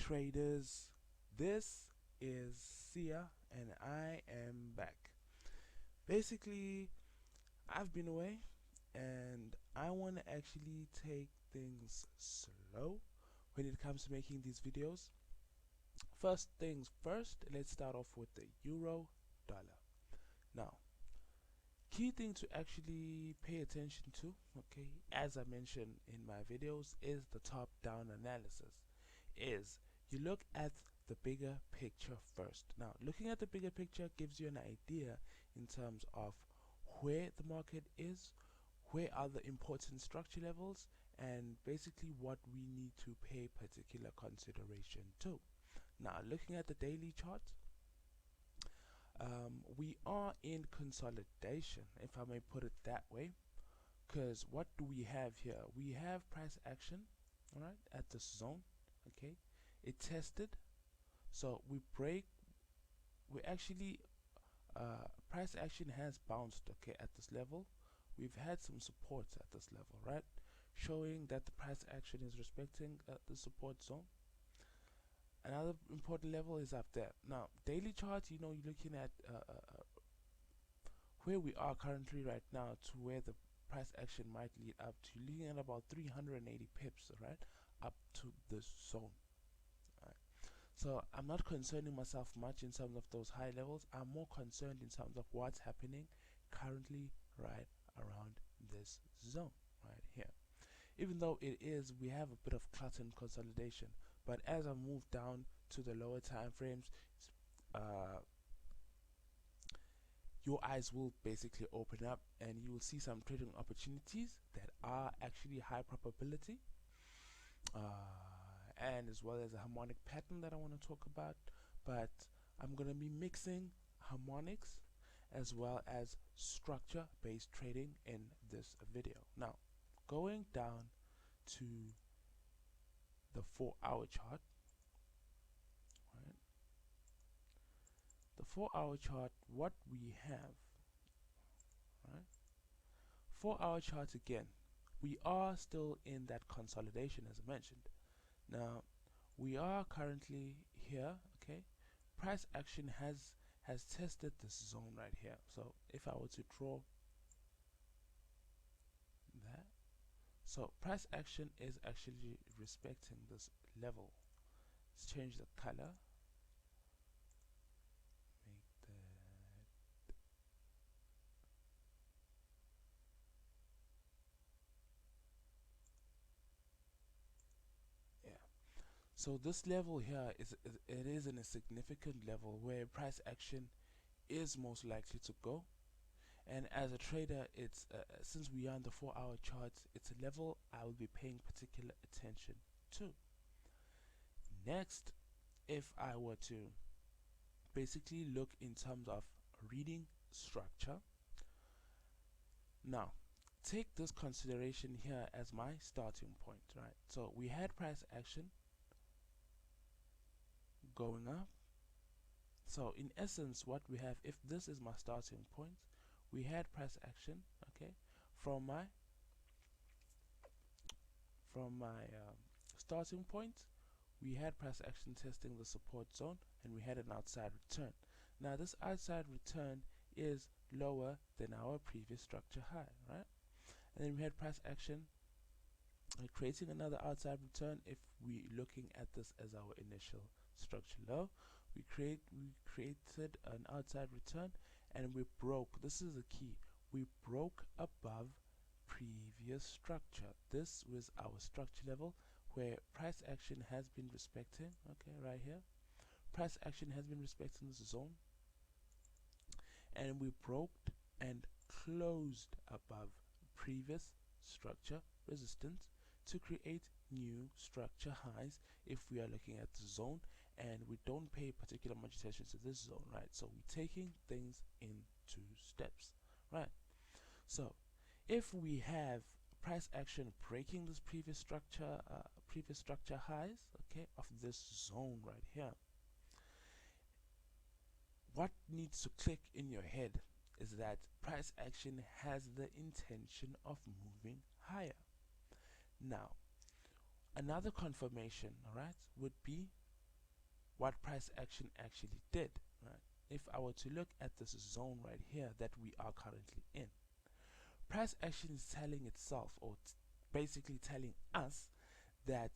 traders, this is Sia and I am back. Basically, I've been away and I want to actually take things slow when it comes to making these videos. First things first, let's start off with the euro dollar. Now, key thing to actually pay attention to, okay, as I mentioned in my videos, is the top down analysis. Is you look at the bigger picture first. Now, looking at the bigger picture gives you an idea in terms of where the market is, where are the important structure levels, and basically what we need to pay particular consideration to. Now, looking at the daily chart, we are in consolidation, if I may put it that way, because what do we have here? We have price action, all right, at this zone. Okay, it tested, so we actually price action has bounced, okay, at this level. We've had some support at this level, right, showing that the price action is respecting the support zone. Another important level is up there. Now, daily chart, you're looking at where we are currently right now to where the price action might lead up to, leading at about 380 pips, right, up to this zone. Right. So I'm not concerning myself much in terms of those high levels. I'm more concerned in terms of what's happening currently right around this zone right here. Even though we have a bit of clutter and consolidation, but as I move down to the lower time frames, your eyes will basically open up and you will see some trading opportunities that are actually high probability, and as well as a harmonic pattern that I want to talk about. But I'm going to be mixing harmonics as well as structure based trading in this video. Now, going down to the 4-hour chart, right? The 4-hour chart, what we have, right? 4-hour chart again, we are still in that consolidation as I mentioned. Now, we are currently here, okay? Price action has tested this zone right here. So if I were to draw that, so price action is actually respecting this level. Let's change the color. Make that, yeah. So this level here it is in a significant level where price action is most likely to go. And as a trader, it's since we are on the 4-hour charts, it's a level I will be paying particular attention to. Next, if I were to basically look in terms of reading structure, now take this consideration here as my starting point, right? So we had price action going up. So in essence, what we have, if this is my starting point, we had price action, okay, from my starting point, we had price action testing the support zone, and we had an outside return. Now this outside return is lower than our previous structure high, right? And then we had price action creating another outside return. If we looking at this as our initial structure low, we created an outside return and we broke. This is the key. We broke above previous structure. This was our structure level where price action has been respecting, okay, right here. Price action has been respecting this zone, and we broke and closed above previous structure resistance to create new structure highs if we are looking at the zone, and we don't pay particular much attention to this zone, right? So we're taking things in 2 steps, right? So if we have price action breaking this previous structure highs, okay, of this zone right here, what needs to click in your head is that price action has the intention of moving higher. Now, another confirmation, all right, would be what price action actually did, right? If I were to look at this zone right here that we are currently in, price action is telling itself, or basically telling us, that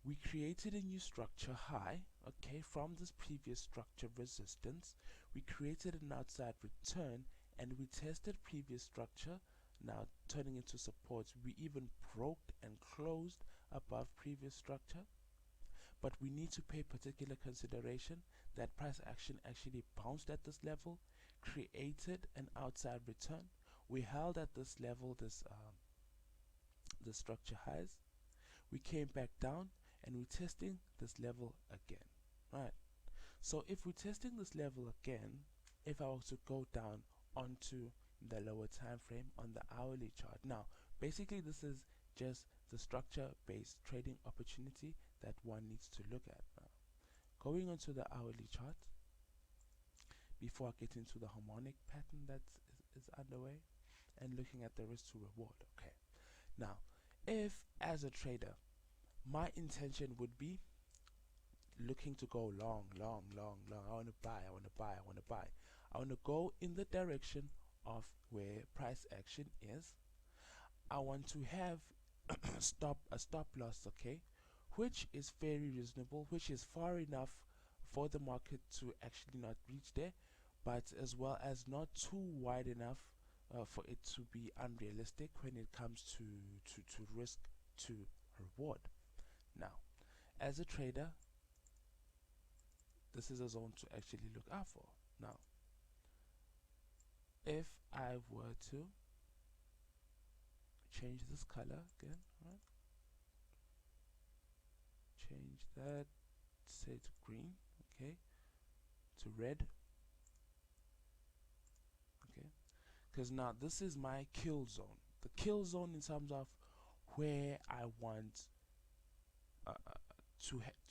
we created a new structure high, okay, from this previous structure resistance. We created an outside return and we tested previous structure, now turning into supports. We even broke and closed above previous structure. But we need to pay particular consideration that price action actually bounced at this level, created an outside return. We held at this level, the structure highs. We came back down and we're testing this level again, right? So if we're testing this level again, if I was to go down onto the lower time frame on the hourly chart, now basically this is just the structure based trading opportunity that one needs to look at. Now going onto the hourly chart, before I get into the harmonic pattern that is underway, and looking at the risk to reward. Okay, now if as a trader my intention would be looking to go long, long, long, long, I want to buy, I want to buy, I want to buy, I want to go in the direction of where price action is. I want to have a stop loss, okay, which is very reasonable, which is far enough for the market to actually not reach there, but as well as not too wide enough for it to be unrealistic when it comes to risk to reward. Now as a trader, this is a zone to actually look out for. Now if I were to change this color again, right, change that, say to green, okay, to red, okay, because now this is my kill zone, the kill zone in terms of where I want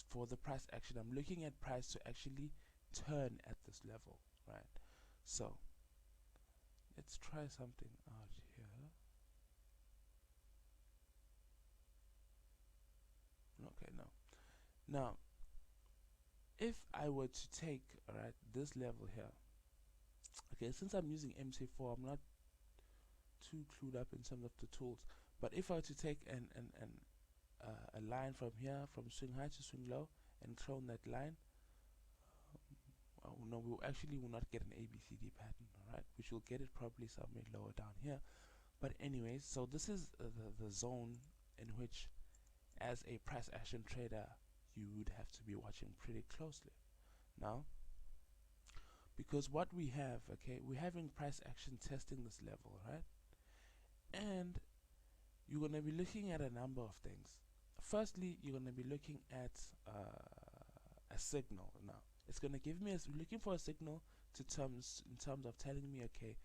for the price action. I'm looking at price to actually turn at this level, right? So let's try something out here. Okay, now if I were to take, alright, this level here, okay, since I'm using MC4, I'm not too clued up in terms of the tools, but if I were to take a line from here, from swing high to swing low, and clone that line, no, we actually will not get an ABCD pattern, alright, which will get it probably somewhere lower down here. But anyways, so this is the zone in which, as a price action trader, you would have to be watching pretty closely. Now, because what we have, okay, we're having price action testing this level, right? And you're going to be looking at a number of things. Firstly, you're going to be looking at a signal. Now it's going to give me looking for a signal in terms of telling me, okay,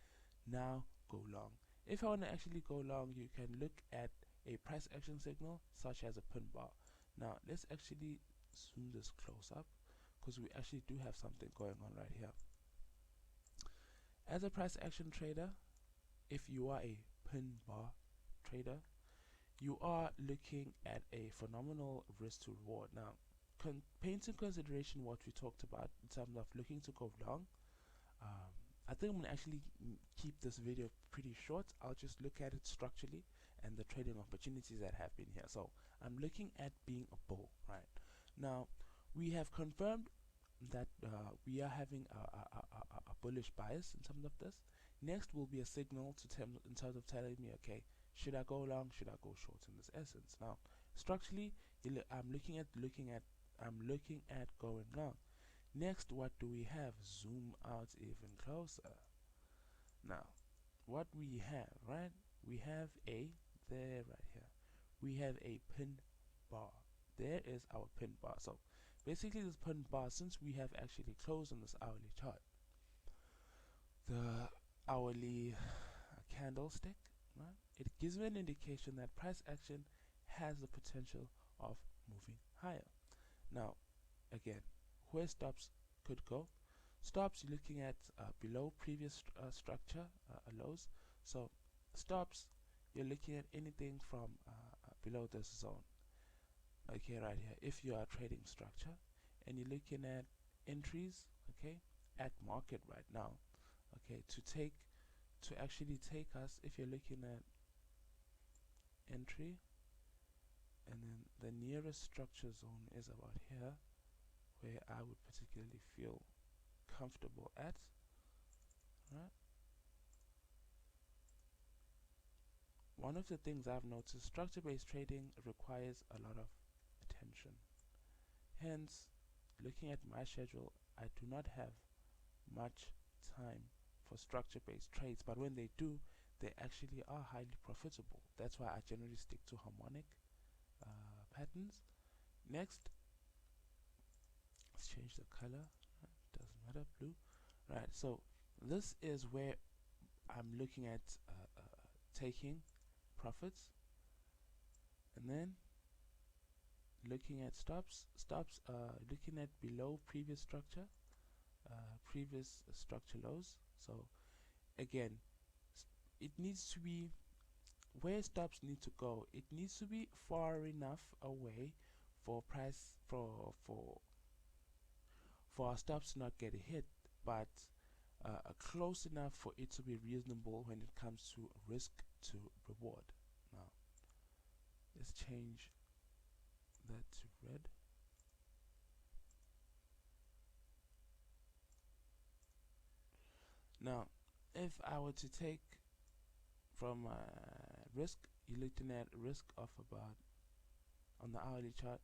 now go long. If I want to actually go long, you can look at a price action signal such as a pin bar. Now let's actually zoom this close up, because we actually do have something going on right here. As a price action trader, if you are a pin bar trader, you are looking at a phenomenal risk to reward. Now pay into consideration what we talked about in terms of looking to go long. I think I'm going to actually keep this video pretty short. I'll just look at it structurally and the trading opportunities that have been here. So I'm looking at being a bull, right? Now we have confirmed that we are having a bullish bias in terms of this. Next will be a signal in terms of telling me, okay, should I go long, should I go short in this essence. Now structurally, I'm looking at going long. Next, what do we have? Zoom out even closer. Now what we have, right, we have right here, we have a pin bar. There is our pin bar. So basically this pin bar, since we have actually closed on this hourly chart, the hourly candlestick, right, it gives me an indication that price action has the potential of moving higher. Now again, where stops could go, stops looking at below previous structure lows. So stops, you're looking at anything from below this zone, okay, right here, if you are trading structure. and you're looking at entries, okay, at market right now, okay, to actually take us, if you're looking at entry, and then the nearest structure zone is about here, where I would particularly feel comfortable at, right? One of the things I've noticed, structure-based trading requires a lot of attention. Hence, looking at my schedule, I do not have much time for structure-based trades, but when they do, they actually are highly profitable. That's why I generally stick to harmonic patterns. Next, let's change the color. Doesn't matter, blue. Right, so this is where I'm looking at taking profits, and then looking at stops, looking at below previous structure, previous structure lows. So again, it needs to be where stops need to go. It needs to be far enough away for price for our stops to not get hit, but close enough for it to be reasonable when it comes to risk to reward. Now let's change that to red. Now if I were to take from risk, you're looking at risk of about, on the hourly chart,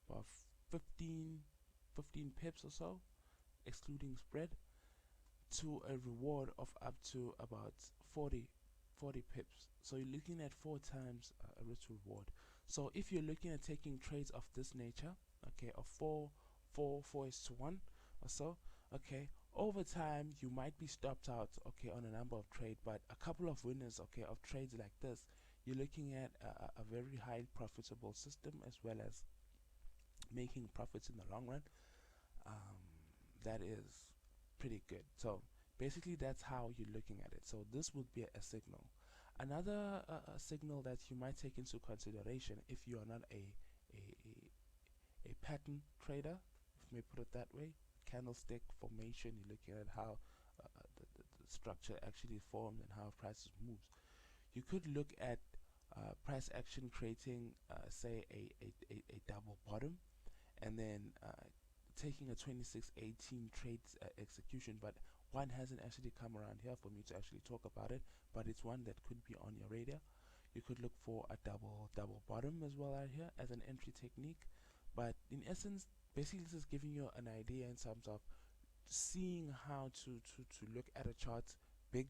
about 15 pips or so, excluding spread, to a reward of up to about 40 pips. So you're looking at 4 times a risk to reward. So if you're looking at taking trades of this nature, okay, of 4:1 or so, okay, over time you might be stopped out, okay, on a number of trades, but a couple of winners, okay, of trades like this, you're looking at a very high profitable system, as well as making profits in the long run. That is pretty good. So basically that's how you're looking at it. So this would be a signal. Another signal that you might take into consideration, if you are not a pattern trader, if we may put it that way, candlestick formation, you're looking at how the structure actually formed and how prices moves. You could look at price action creating say a double bottom, and then taking a 2618 trades execution, but one hasn't actually come around here for me to actually talk about it, but it's one that could be on your radar. You could look for a double bottom as well out here as an entry technique, but in essence, basically this is giving you an idea in terms of seeing how to look at a chart big,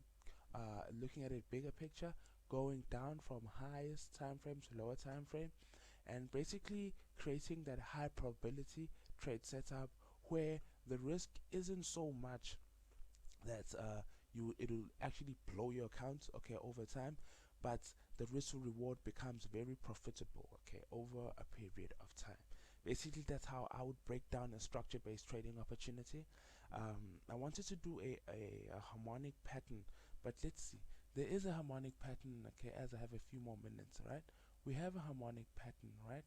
looking at it bigger picture, going down from highest time frame to lower time frame, and basically creating that high probability trade setup where the risk isn't so much that it'll actually blow your account, okay, over time, but the risk to reward becomes very profitable, okay, over a period of time. Basically that's how I would break down a structure-based trading opportunity. I wanted to do a harmonic pattern, but let's see, there is a harmonic pattern, okay, as I have a few more minutes, right? We have a harmonic pattern, right,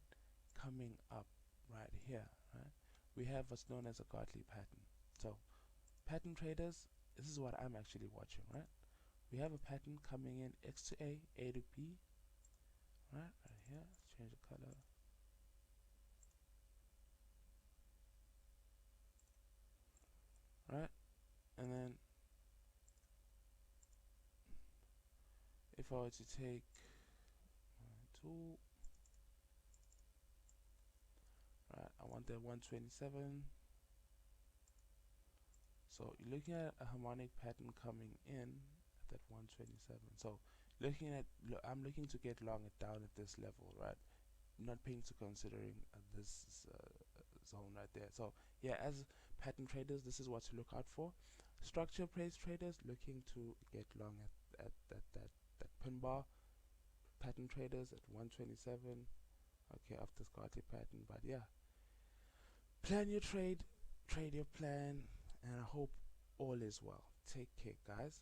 coming up right here, right? We have what's known as a gartley pattern. So pattern traders, this is what I'm actually watching, right? We have a pattern coming in X to A to B, right here. Let's change the color. Right, and then if I were to take my tool, right, I want that 127. So you're looking at a harmonic pattern coming in at that 127. So I'm looking to get long it down at this level, right? Not paying to considering this zone right there. So yeah, as pattern traders, this is what to look out for. Structure based traders looking to get long at that pin bar. Pattern traders at 127. Okay, off this gartley pattern. But yeah, plan your trade, trade your plan, and I hope all is well. Take care, guys.